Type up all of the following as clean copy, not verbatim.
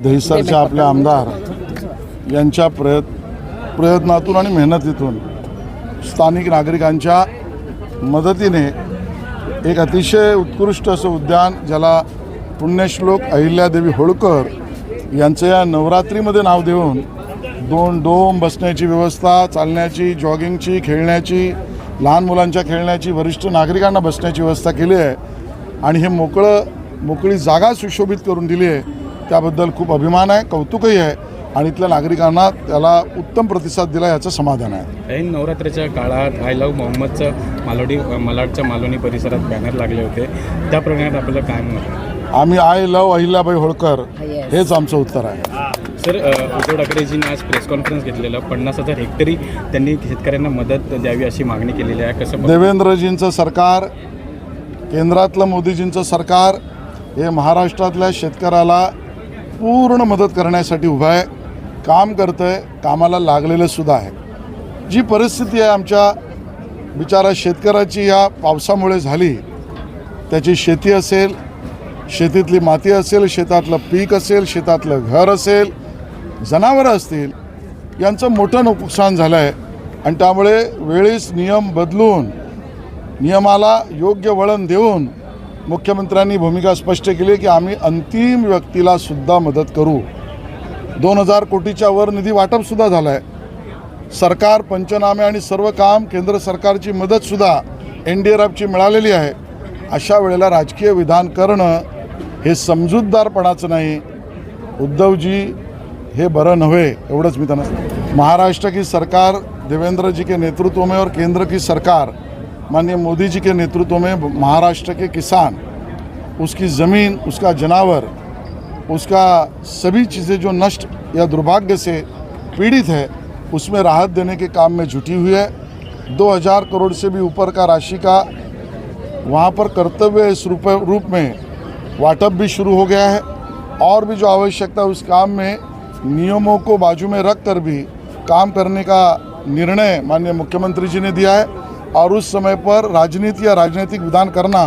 दहिसरच्या आपले आमदार यांच्या प्रयत्नातून आणि मेहनतीतून स्थानिक नागरिकांच्या मदतीने एक अतिशय उत्कृष्ट असं उद्यान, ज्याला पुण्यश्लोक अहिल्यादेवी होळकर यांचं या नवरात्रीमध्ये नाव देऊन 2 डोम, बसण्याची व्यवस्था, चालण्याची, जॉगिंगची, खेळण्याची, लहान मुलांच्या खेळण्याची, वरिष्ठ नागरिकांना बसण्याची व्यवस्था केली आहे आणि हे मोकळी जागा सुशोभित करून दिली आहे। त्याबद्दल खूप अभिमान आहे, कौतुकही आहे आणि इथल्या नागरिकांना त्याला उत्तम प्रतिसाद दिला याचं समाधान आहे। ऐन नवरात्रीच्या काळात आय लव्ह मोहम्मदचं मालाडच्या मालवणी परिसरात बॅनर लागले होते, त्या प्रकरणात आपल्याला काय मत आहे? आम्ही आय लव्ह अहिल्याबाई होळकर हेच आमचं उत्तर आहे। सर, उद्धव ठाकरेजींनी आज प्रेस कॉन्फरन्स घेतलेलं 50,000 हेक्टरी त्यांनी शेतकऱ्यांना मदत द्यावी अशी मागणी केलेली आहे। कसं देवेंद्रजींचं सरकार, केंद्रातलं मोदीजींचं सरकार हे महाराष्ट्रातल्या शेतकऱ्याला पूर्ण मदत करण्यासाठी उभं आहे, काम करतं आहे, कामाला लागलेलं सुद्धा आहे। जी परिस्थिती आहे आमच्या बिचारा शेतकऱ्याची या पावसामुळे झाली, त्याची शेती असेल, शेतीतली माती असेल, शेतातलं पीक असेल, शेतातलं घर असेल, जनावरं असतील, यांचं मोठं नुकसान झालं आहे आणि त्यामुळे वेळीच नियम बदलून, नियमाला योग्य वळण देऊन मुख्यमंत्र्यांनी भूमिका स्पष्ट केली की आम्ही अंतिम व्यक्तीला सुद्धा मदत करू। 2000 कोटीच्या वर निधी वाटपसुद्धा झालं आहे। सरकार पंचनामे आणि सर्व काम, केंद्र सरकारची मदतसुद्धा NDRFची मिळालेली आहे। अशा वेळेला राजकीय विधान करणं हे समजूतदारपणाचं नाही। उद्धवजी हे बरं नव्हे, एवढंच मी त्यांना। महाराष्ट्र की सरकार देवेंद्र जी के नेतृत्व में और केंद्र की सरकार माननीय मोदी जी के नेतृत्व में महाराष्ट्र के किसान, उसकी ज़मीन, उसका जनावर, उसका सभी चीज़ें जो नष्ट या दुर्भाग्य से पीड़ित है, उसमें राहत देने के काम में जुटी हुई है। 2000 करोड़ से भी ऊपर का राशि का वहाँ पर कर्तव्य इस रूप में वाटप भी शुरू हो गया है और भी जो आवश्यकता उस काम में नियमों को बाजू में रख कर भी काम करने का निर्णय माननीय मुख्यमंत्री जी ने दिया है। और उस समय पर राजनीति या राजनीतिक विधान करना,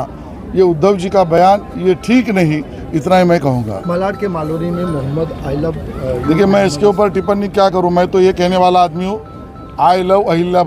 ये उद्धव जी का बयान, ये ठीक नहीं, इतना ही मैं कहूँगा। मालाड के मालवनी में मोहम्मद आई लव, देखिए मैं इसके ऊपर टिप्पणी क्या करूँ, मैं तो ये कहने वाला आदमी हूँ आई लव अहिल्या।